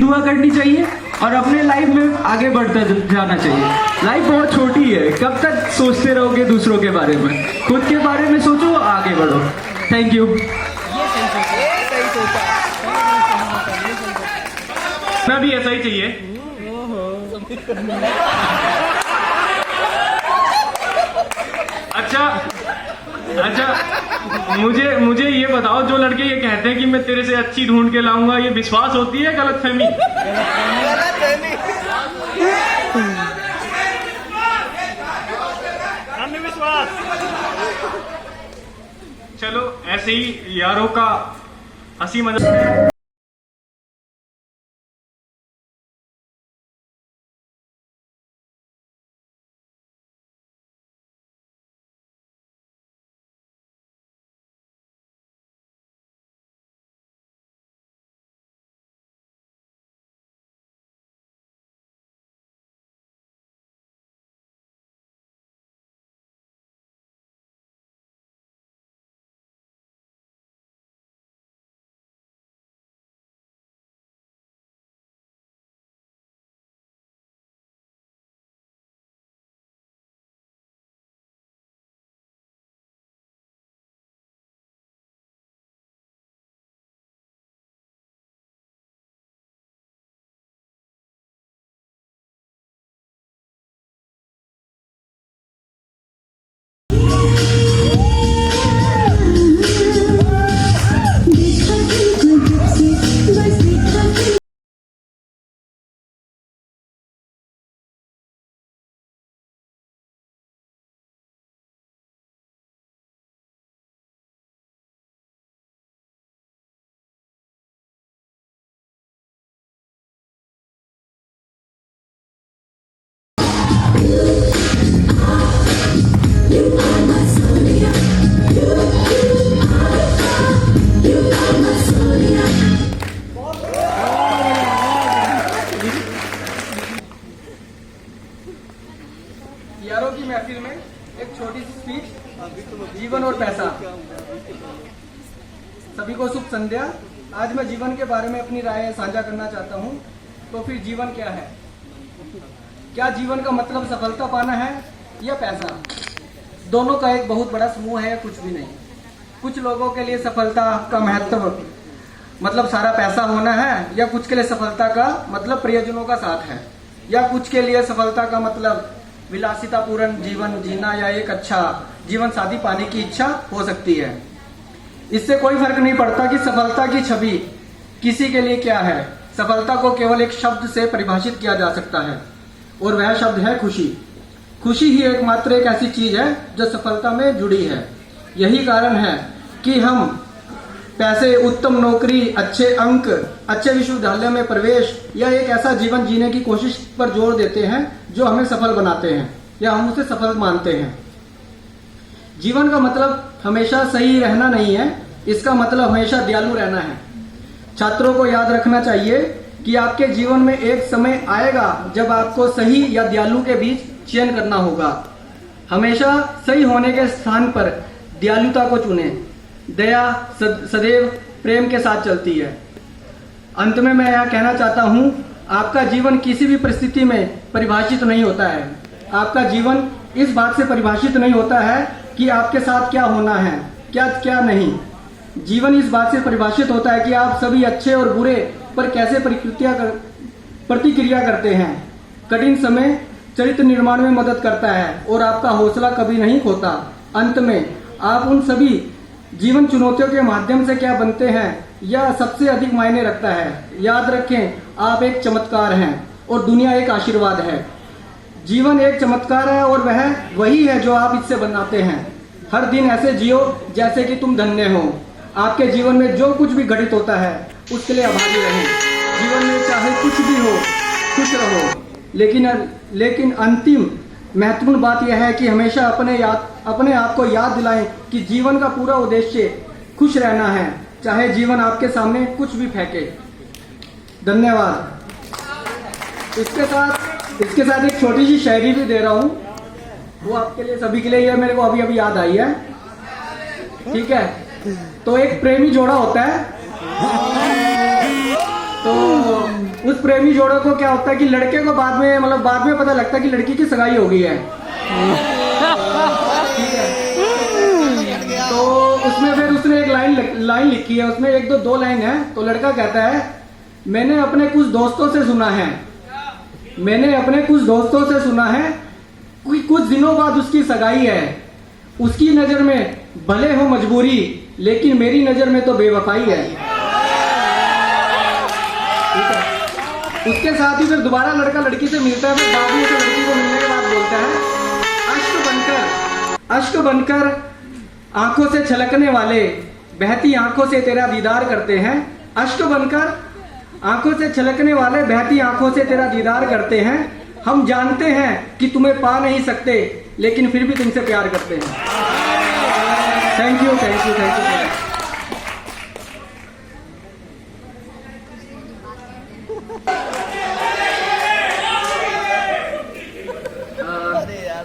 हुआ करनी चाहिए और अपने लाइफ में आगे बढ़ता जाना चाहिए। लाइफ बहुत छोटी है, कब तक सोचते रहोगे दूसरों के बारे में, खुद के बारे में सोचो, आगे बढ़ो। Thank you. मैं भी ऐसा ही चाहिए। अच्छा, मुझे ये बताओ, जो लड़के ये कहते हैं कि मैं तेरे से अच्छी ढूंढ के लाऊंगा, ये विश्वास होती है गलतफहमी? विश्वास। चलो ऐसे ही यारों का हंसी मजाक। यारों की महफिल में एक छोटी सी स्पीच, जीवन और पैसा। सभी को शुभ संध्या। आज मैं जीवन के बारे में अपनी राय साझा करना चाहता हूँ। तो फिर जीवन क्या है? क्या जीवन का मतलब सफलता पाना है या पैसा? दोनों का एक बहुत बड़ा समूह है या कुछ भी नहीं। कुछ लोगों के लिए सफलता का महत्व मतलब सारा पैसा होना है, या कुछ के लिए सफलता का मतलब प्रियजनों का साथ है, या कुछ के लिए सफलता का मतलब विलासितापूर्ण जीवन जीना या एक अच्छा जीवन साथी पाने की इच्छा हो सकती है। इससे कोई फर्क नहीं पड़ता कि सफलता की छवि किसी के लिए क्या है। सफलता को केवल एक शब्द से परिभाषित किया जा सकता है और वह शब्द है खुशी। खुशी ही एकमात्र एक ऐसी चीज है जो सफलता में जुड़ी है। यही कारण है कि हम पैसे, उत्तम नौकरी, अच्छे अंक, अच्छे विश्वविद्यालय में प्रवेश या एक ऐसा जीवन जीने की कोशिश पर जोर देते हैं जो हमें सफल बनाते हैं या हम उसे सफल मानते हैं। जीवन का मतलब हमेशा सही रहना नहीं है, इसका मतलब हमेशा दयालु रहना है। छात्रों को याद रखना चाहिए कि आपके जीवन में एक समय आएगा जब आपको सही या दयालु के बीच चयन करना होगा। हमेशा सही होने के स्थान पर दयालुता को चुनें। दया सदैव प्रेम के साथ चलती है। अंत में मैं यह कहना चाहता हूँ, आपका जीवन किसी भी परिस्थिति में परिभाषित नहीं होता है। आपका जीवन इस बात से परिभाषित नहीं होता है कि आपके साथ क्या होना है, क्या नहीं। जीवन इस बात से परिभाषित होता है कि आप सभी अच्छे और बुरे पर कैसे प्रतिक्रिया करते हैं। कठिन समय चरित्र निर्माण में मदद करता है और आपका हौसला कभी नहीं खोता। अंत में आप उन सभी जीवन चुनौतियों के माध्यम से क्या बनते हैं यह सबसे अधिक मायने रखता है। याद रखें, आप एक चमत्कार हैं और दुनिया एक आशीर्वाद है। जीवन एक चमत्कार है और वह वही है जो आप इससे बनाते हैं। हर दिन ऐसे जियो जैसे कि तुम धन्य हो। आपके जीवन में जो कुछ भी घटित होता है उसके लिए आभारी रहें। जीवन में चाहे कुछ भी हो, खुश रहो। लेकिन अंतिम महत्वपूर्ण बात यह है कि हमेशा अपने आप को याद दिलाएं कि जीवन का पूरा उद्देश्य खुश रहना है, चाहे जीवन आपके सामने कुछ भी फेंके। धन्यवाद। इसके साथ एक छोटी सी शायरी भी दे रहा हूँ, वो आपके लिए सभी के लिए। यह मेरे को अभी याद आई है। ठीक है, तो एक प्रेमी जोड़ा होता है, तो उस प्रेमी जोड़ों को क्या होता है कि लड़के को बाद में मतलब बाद में पता लगता है कि लड़की की सगाई हो गई है। ठीक है, तो उसमें फिर उसने एक लाइन लिखी है, उसमें एक दो लाइन है। तो लड़का कहता है, मैंने अपने कुछ दोस्तों से सुना है, कुछ दिनों बाद उसकी सगाई है। उसकी नजर में भले हो मजबूरी, लेकिन मेरी नजर में तो बेवफाई है। ठीक है, उसके साथ ही फिर दोबारा लड़का लड़की से मिलता है। फिर बाद में लड़की को मिलने के बाद बोलता है, अश्क बनकर आंखों से छलकने वाले बहती आंखों से तेरा दीदार करते हैं। अश्क बनकर आंखों से छलकने वाले बहती आंखों से तेरा दीदार करते हैं। हम जानते हैं कि तुम्हें पा नहीं सकते, लेकिन फिर भी तुमसे प्यार करते हैं। Thank you.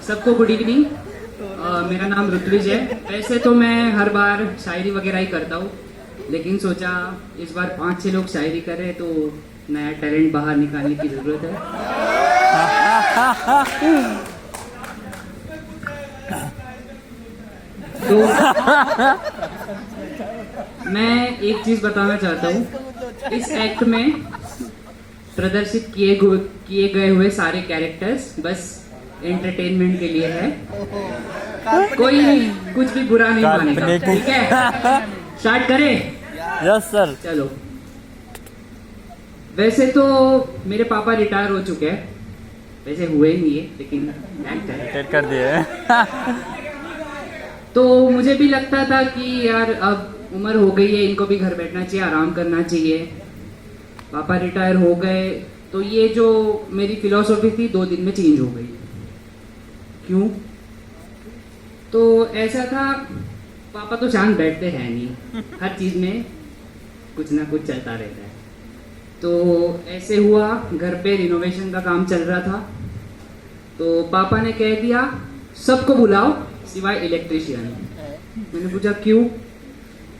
सबको गुड इवनिंग। मेरा नाम ऋत्विज है। वैसे तो मैं हर बार शायरी वगैरह ही करता हूँ, लेकिन सोचा इस बार 5-6 लोग शायरी कर रहे तो नया टैलेंट बाहर निकालने की ज़रूरत है। तो मैं एक चीज़ बताना चाहता हूँ, इस एक्ट में प्रदर्शित किए गए हुए सारे कैरेक्टर्स बस एंटरटेनमेंट के लिए है, कोई कुछ भी बुरा नहीं मानेगा। ठीक है, स्टार्ट करें? Yes sir. चलो, वैसे तो मेरे पापा रिटायर हो चुके हैं, वैसे हुए नहीं है लेकिन रिटायर कर दिए। तो मुझे भी लगता था कि यार अब उम्र हो गई है, इनको भी घर बैठना चाहिए, आराम करना चाहिए। पापा रिटायर हो गए तो ये जो मेरी फिलॉसफी थी 2 दिन में चेंज हो गई। क्यों? तो ऐसा था, पापा तो शांत बैठते हैं नहीं, हर चीज में कुछ ना कुछ चलता रहता है। तो ऐसे हुआ, घर पे रिनोवेशन का काम चल रहा था, तो पापा ने कह दिया सबको बुलाओ सिवाय इलेक्ट्रिशियन। मैंने पूछा क्यों?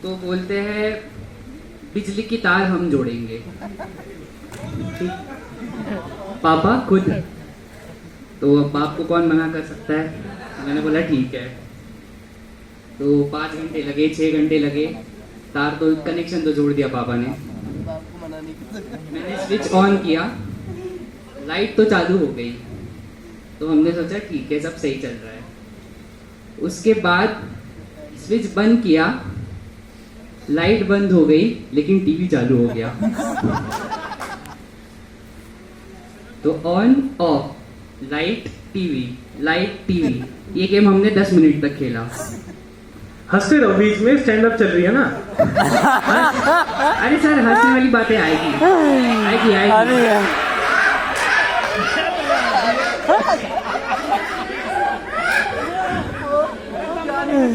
तो बोलते हैं बिजली की तार हम जोड़ेंगे। पापा खुद, तो अब बाप को कौन मना कर सकता है। मैंने बोला ठीक है। तो 5 घंटे लगे, 6 घंटे लगे, तार तो कनेक्शन तो जोड़ दिया पापा ने। मैंने स्विच ऑन किया, लाइट तो चालू हो गई, तो हमने सोचा ठीक है सब सही चल रहा है। उसके बाद स्विच बंद किया, लाइट बंद हो गई लेकिन टीवी चालू हो गया। तो ऑन ऑफ, लाइट टीवी, ये गेम हमने 10 मिनट तक खेला। हंसते रहो, बीच में स्टैंड अप चल रही है ना। अरे सर, हंसने वाली बातें आएगी।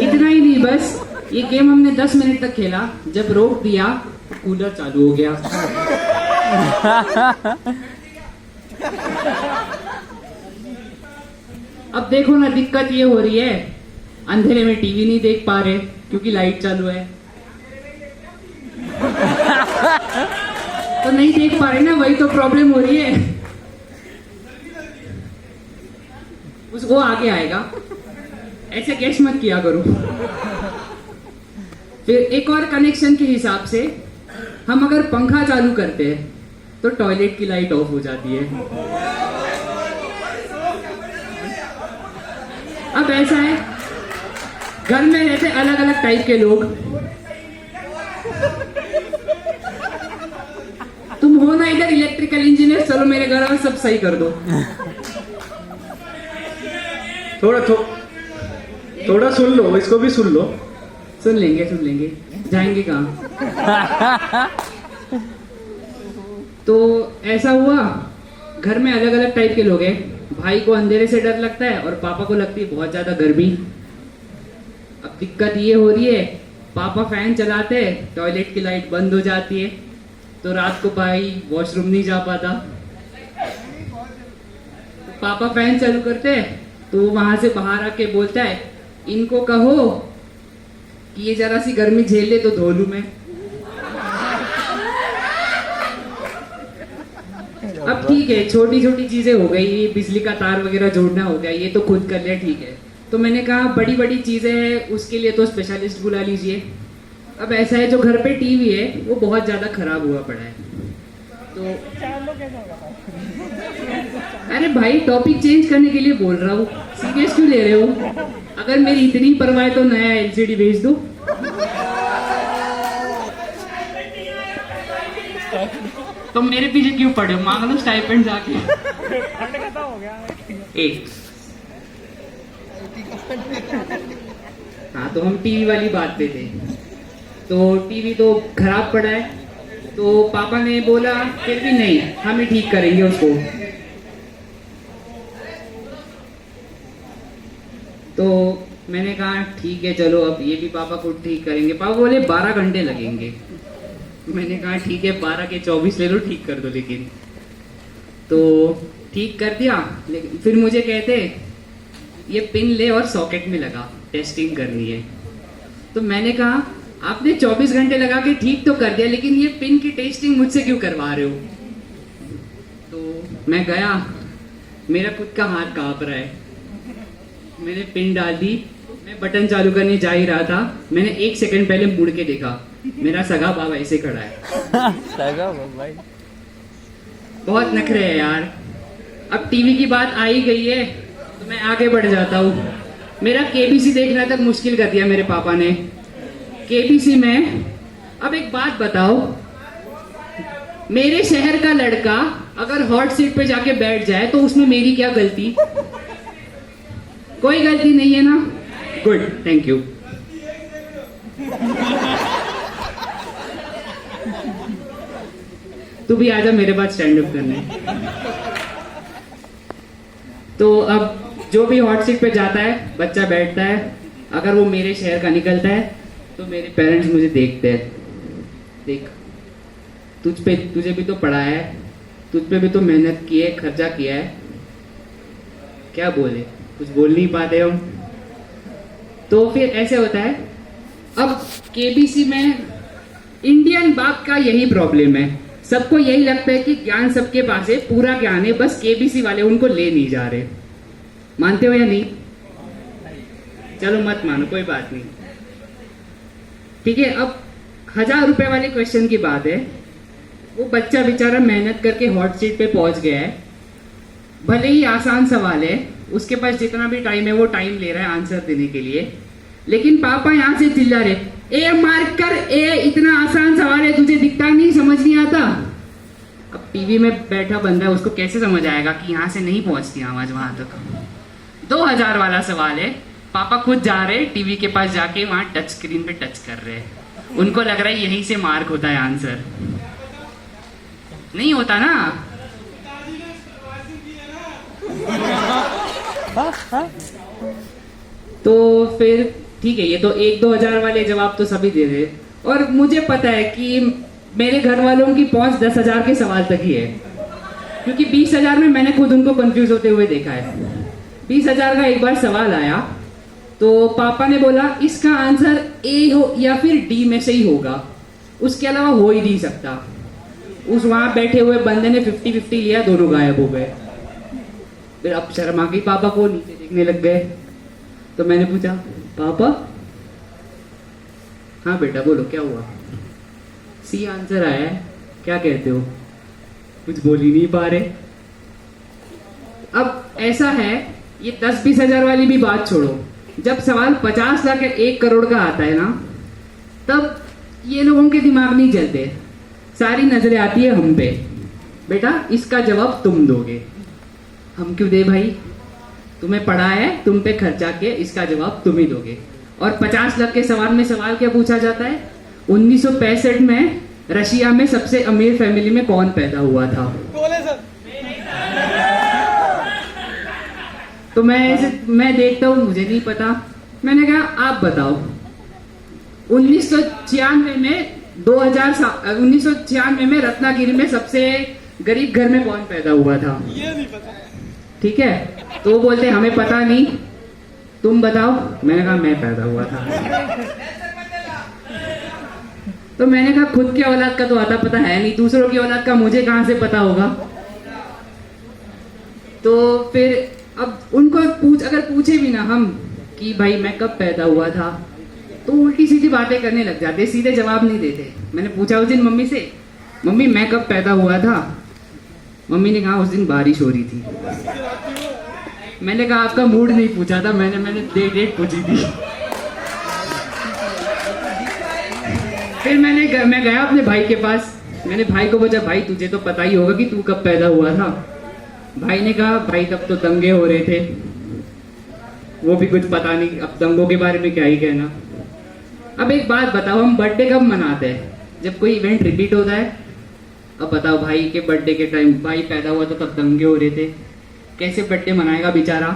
इतना ही नहीं, बस ये गेम हमने 10 मिनट तक खेला। जब रोक दिया कूलर चालू हो गया। अब देखो ना, दिक्कत ये हो रही है, अंधेरे में टीवी नहीं देख पा रहे क्योंकि लाइट चालू है। तो नहीं देख पा रहे ना, वही तो प्रॉब्लम हो रही है। वो आगे आएगा, ऐसे गैस मत किया करो। फिर एक और कनेक्शन के हिसाब से हम अगर पंखा चालू करते हैं तो टॉयलेट की लाइट ऑफ हो जाती है। अब ऐसा है, घर में रहते अलग अलग टाइप के लोग। तुम हो ना इधर इलेक्ट्रिकल इंजीनियर, चलो मेरे घर में सब सही कर दो। थोड़ा सुन लो, इसको भी सुन लो। सुन लेंगे, जाएंगे कहाँ? तो ऐसा हुआ, घर में अलग अलग टाइप के लोग हैं। भाई को अंधेरे से डर लगता है और पापा को लगती है बहुत ज्यादा गर्मी। अब दिक्कत ये हो रही है, पापा फैन चलाते हैं, टॉयलेट की लाइट बंद हो जाती है, तो रात को भाई वॉशरूम नहीं जा पाता। पापा फैन चालू करते हैं तो वहां से बाहर आके बोलता है, इनको कहो कि ये जरा सी गर्मी झेल ले तो धो लूं मैं। अब ठीक है, छोटी छोटी चीजें हो गई, ये बिजली का तार वगैरह जोड़ना हो गया, ये तो खुद कर लिया, ठीक है। तो मैंने कहा बड़ी बड़ी चीजें हैं, उसके लिए तो स्पेशलिस्ट बुला लीजिए। अब ऐसा है, जो घर पे टीवी है वो बहुत ज्यादा खराब हुआ पड़ा है। तो अरे भाई, टॉपिक चेंज करने के लिए बोल रहा हूँ, सीरियस क्यों ले रहे हो? अगर मेरी इतनी परवाह है तो नया एलसीडी भेज दो। तो मेरे पीछे क्यों पड़े हो? मांग लो स्टाइपेंड जाके। एक हाँ, तो हम टीवी वाली बात पे थे। तो टीवी तो खराब पड़ा है, तो पापा ने बोला फिर भी नहीं, हम ही ठीक करेंगे उसको। तो मैंने कहा ठीक है चलो, अब ये भी पापा खुद ठीक करेंगे। पापा बोले 12 घंटे लगेंगे। मैंने कहा ठीक है, 12 के 24 ले लो, ठीक कर दो। लेकिन तो ठीक कर दिया, लेकिन फिर मुझे कहते ये पिन ले और सॉकेट में लगा, टेस्टिंग करनी है। तो मैंने कहा आपने 24 घंटे लगा के ठीक तो कर दिया, लेकिन ये पिन की टेस्टिंग मुझसे क्यों करवा रहे हो? तो मैं गया, मेरा खुद का हाथ कांप रहा है। मैंने पिन डाल दी, मैं बटन चालू करने जा ही रहा था, मैंने 1 सेकंड पहले मुड़ के देखा, मेरा सगा बाबा ऐसे खड़ा है। सगा भाई, बहुत नखरे है यार। अब टीवी की बात आ ही गई है तो मैं आगे बढ़ जाता हूँ। मेरा केबीसी देखना तक मुश्किल कर दिया मेरे पापा ने। केबीसी में, अब एक बात बताओ, मेरे शहर का लड़का अगर हॉट सीट पे जाके बैठ जाए तो उसमें मेरी क्या गलती? कोई गलती नहीं है ना? Good, thank you. तू भी आजा मेरे पास स्टैंड अप करने। तो अब जो भी हॉट सीट पे जाता है, बच्चा बैठता है, अगर वो मेरे शहर का निकलता है तो मेरे पेरेंट्स मुझे देखते हैं, देख तुझे भी तो पढ़ाया है, तुझ पे भी तो मेहनत की है, खर्चा किया है, क्या बोले, कुछ बोल नहीं पाते हम। तो फिर ऐसे होता है। अब केबीसी में इंडियन बाप का यही प्रॉब्लम है, सबको यही लगता है कि ज्ञान सबके पास है, पूरा ज्ञान है, बस केबीसी वाले उनको ले नहीं जा रहे। मानते हो या नहीं? चलो मत मानो, कोई बात नहीं, ठीक है। अब 1000 रुपए वाले क्वेश्चन की बात है, वो बच्चा बेचारा मेहनत करके हॉट सीट पे पहुंच गया है, भले ही आसान सवाल है, उसके पास जितना भी टाइम है वो टाइम ले रहा है आंसर देने के लिए, लेकिन पापा यहाँ से चिल्ला रहे, ए मार्क कर, ए इतना आसान सवाल है, तुझे दिखता नहीं, समझ नहीं आता। अब टीवी में बैठा बंदा है, उसको कैसे समझ आएगा कि यहाँ से नहीं पहुंचती आवाज वहां तक। 2000 वाला सवाल है, पापा खुद जा रहे टीवी के पास, जाके वहां टच स्क्रीन पे टच कर रहे हैं, उनको लग रहा है यहीं से मार्क होता है, आंसर नहीं होता ना। तो फिर ठीक है, ये तो 1-2 हजार वाले जवाब तो सभी दे रहे, और मुझे पता है कि मेरे घर वालों की पहुंच 10,000 के सवाल तक ही है, क्योंकि 20,000 में मैंने खुद उनको कंफ्यूज होते हुए देखा है। 20,000 का एक बार सवाल आया तो पापा ने बोला इसका आंसर ए हो या फिर डी में से ही होगा, उसके अलावा हो ही नहीं सकता। उस वहां बैठे हुए बंदे ने 50-50 लिया, दोनों गायब हो गए। फिर अब शर्मा के पापा को नीचे देखने लग गए। तो मैंने पूछा, पापा हाँ बेटा बोलो क्या हुआ? सी आंसर आया है, क्या कहते हो? कुछ बोल ही नहीं पा रहे। अब ऐसा है, ये 10-20 हजार वाली भी बात छोड़ो, जब सवाल 50 लाख या 1 करोड़ का आता है ना, तब ये लोगों के दिमाग नहीं चलते, सारी नजरें आती है हम पे। बेटा इसका जवाब तुम दोगे। हम क्यों दे भाई? तुम्हें पढ़ा है, तुम पे खर्चा किया, इसका जवाब तुम ही दोगे। और 50 लाख के सवाल में सवाल क्या पूछा जाता है? 1965 में रशिया में सबसे अमीर फैमिली में कौन पैदा हुआ था? तो मैं देखता हूँ, मुझे नहीं पता। मैंने कहा आप बताओ, 1996 में रत्नागिरी में सबसे गरीब घर में कौन पैदा हुआ था? ये नहीं पता। ठीक है, तो वो बोलते हमें पता नहीं, तुम बताओ। मैंने कहा मैं पैदा हुआ था। तो मैंने कहा खुद की औलाद का तो आता पता है नहीं, दूसरों की औलाद का मुझे कहां से पता होगा? तो फिर अब उनको अगर पूछे भी ना हम कि भाई मैं कब पैदा हुआ था, तो उल्टी सीधी बातें करने लग जाते, सीधे जवाब नहीं देते। मैंने पूछा उस दिन मम्मी से, मम्मी मैं कब पैदा हुआ था? मम्मी ने कहा उस दिन बारिश हो रही थी। मैंने कहा आपका मूड नहीं पूछा था, मैंने डेट पूछी थी। फिर मैं गया अपने भाई के पास, मैंने भाई को पूछा भाई तुझे तो पता ही होगा कि तू कब पैदा हुआ था? भाई ने कहा भाई तब तो दंगे हो रहे थे, वो भी कुछ पता नहीं, अब दंगों के बारे में क्या ही कहना। अब एक बात बताओ, हम बर्थडे कब मनाते हैं? जब कोई इवेंट रिपीट होता है। अब बताओ भाई के बर्थडे के टाइम भाई पैदा हुआ तो तब दंगे हो रहे थे, कैसे बर्थडे मनाएगा बेचारा?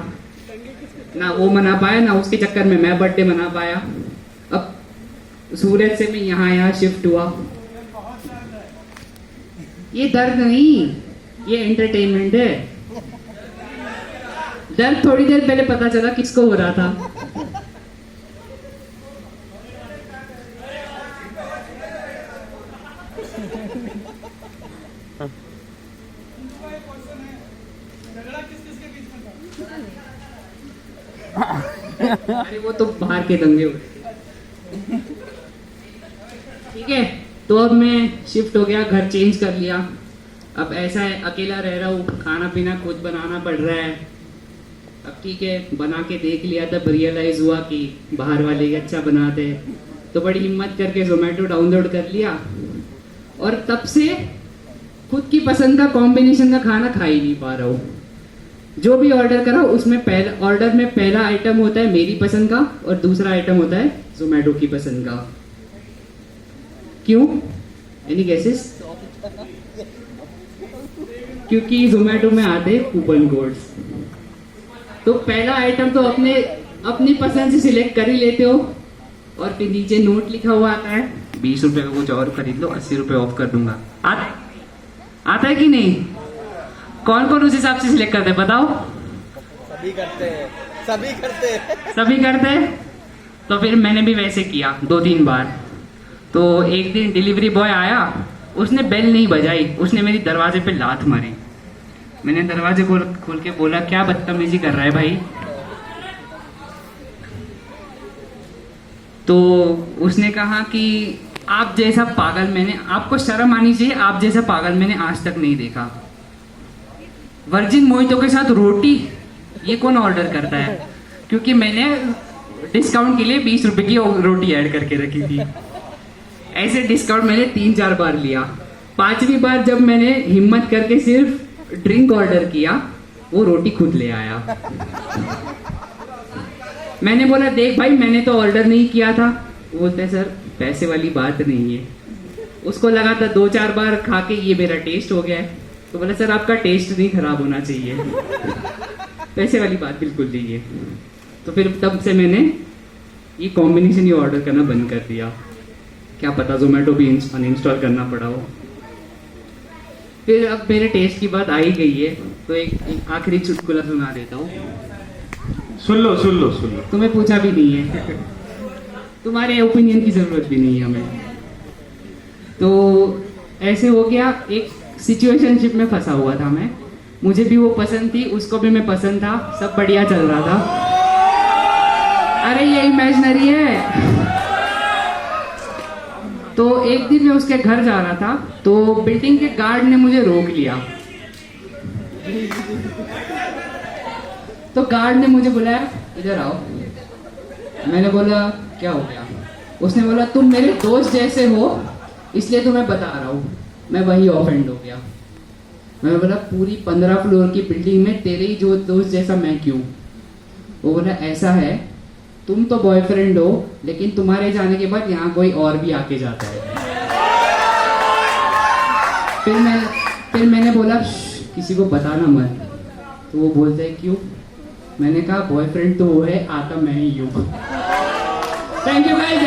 ना वो मना पाया, ना उसके चक्कर में मैं बर्थडे मना पाया। अब सूरत से मैं यहाँ शिफ्ट हुआ। ये दर्द नहीं, ये एंटरटेनमेंट है। दर्द थोड़ी देर पहले पता चला किसको हो रहा था। अरे वो तो बाहर के दंगे हो रहे थे। ठीक है, तो अब मैं शिफ्ट हो गया, घर चेंज कर लिया। अब ऐसा है अकेला रह रहा हूँ, खाना पीना खुद बनाना पड़ रहा है। अब ठीक है, बना के देख लिया, तब रियलाइज हुआ कि बाहर वाले ही अच्छा बनाते हैं। तो बड़ी हिम्मत करके जोमेटो डाउनलोड कर लिया, और तब से खुद की पसंद का कॉम्बिनेशन का खाना खा ही नहीं पा रहा हूँ। जो भी ऑर्डर करा उसमें ऑर्डर में पहला आइटम होता है मेरी पसंद का, और दूसरा आइटम होता है जोमेटो की पसंद का। क्यों? Any guesses? क्योंकि जोमेटो में आते कूपन कोड्स। तो पहला आइटम तो अपनी पसंद से सिलेक्ट कर ही लेते हो, और फिर नीचे नोट लिखा हुआ आता है 20 रुपए का कुछ और खरीद लो, 80 रुपए ऑफ कर दूंगा। आता है कि नहीं? कौन कौन उस हिसाब से सिलेक्ट करते हैं बताओ? सभी करते हैं, सभी करते हैं। सभी करते हैं। तो फिर मैंने भी वैसे किया 2-3 बार। तो एक दिन डिलीवरी बॉय आया, उसने बेल नहीं बजाई, उसने मेरी दरवाजे पे लात मारी। मैंने दरवाजे खोल के बोला क्या बदतमीजी कर रहा है भाई? तो उसने कहा कि आप जैसा पागल आपको शर्म आनी चाहिए, आप जैसा पागल मैंने आज तक नहीं देखा। वर्जिन मोहितो के साथ रोटी, ये कौन ऑर्डर करता है? क्योंकि मैंने डिस्काउंट के लिए 20 रुपए की रोटी ऐड करके रखी थी। ऐसे डिस्काउंट मैंने 3-4 बार लिया। 5वीं बार जब मैंने हिम्मत करके सिर्फ ड्रिंक ऑर्डर किया, वो रोटी खुद ले आया। मैंने बोला देख भाई मैंने तो ऑर्डर नहीं किया था। वो बोलते हैं सर पैसे वाली बात नहीं है। उसको लगा था 2-4 बार खा के ये मेरा टेस्ट हो गया है। तो बोला सर आपका टेस्ट नहीं खराब होना चाहिए, पैसे वाली बात बिल्कुल नहीं है। तो फिर तब से मैंने ये कॉम्बिनेशन ही ऑर्डर करना बंद कर दिया। क्या पता जोमेटो भी अनइंस्टॉल करना पड़ा हो। फिर अब मेरे टेस्ट की बात आ ही गई है, तो एक आखिरी चुटकुला सुना देता हूँ। सुन लो सुन लो सुन लो। तुम्हें पूछा भी नहीं है, तुम्हारे ओपिनियन की जरूरत भी नहीं है हमें। तो ऐसे हो गया, एक सिचुएशनशिप में फंसा हुआ था मैं। मुझे भी वो पसंद थी, उसको भी मैं पसंद था, सब बढ़िया चल रहा था। अरे ये इमेजिनरी है। तो एक दिन मैं उसके घर जा रहा था, तो बिल्डिंग के गार्ड ने मुझे रोक लिया। तो गार्ड ने मुझे बुलाया इधर आओ। मैंने बोला क्या हो गया? उसने बोला तुम मेरे दोस्त जैसे हो इसलिए तुम्हें बता रहा हूँ। मैं वही ऑफेंड हो गया। मैंने बोला पूरी 15 फ्लोर की बिल्डिंग में तेरे ही जो दोस्त जैसा मैं क्यों? वो बोला ऐसा है, तुम तो बॉयफ्रेंड हो लेकिन तुम्हारे जाने के बाद यहाँ कोई और भी आके जाता है। फिर मैंने बोला किसी को बताना मत। तो वो बोलते हैं क्यों? मैंने कहा बॉयफ्रेंड तो वो है, आता मैं ही हूँ। Thank you guys.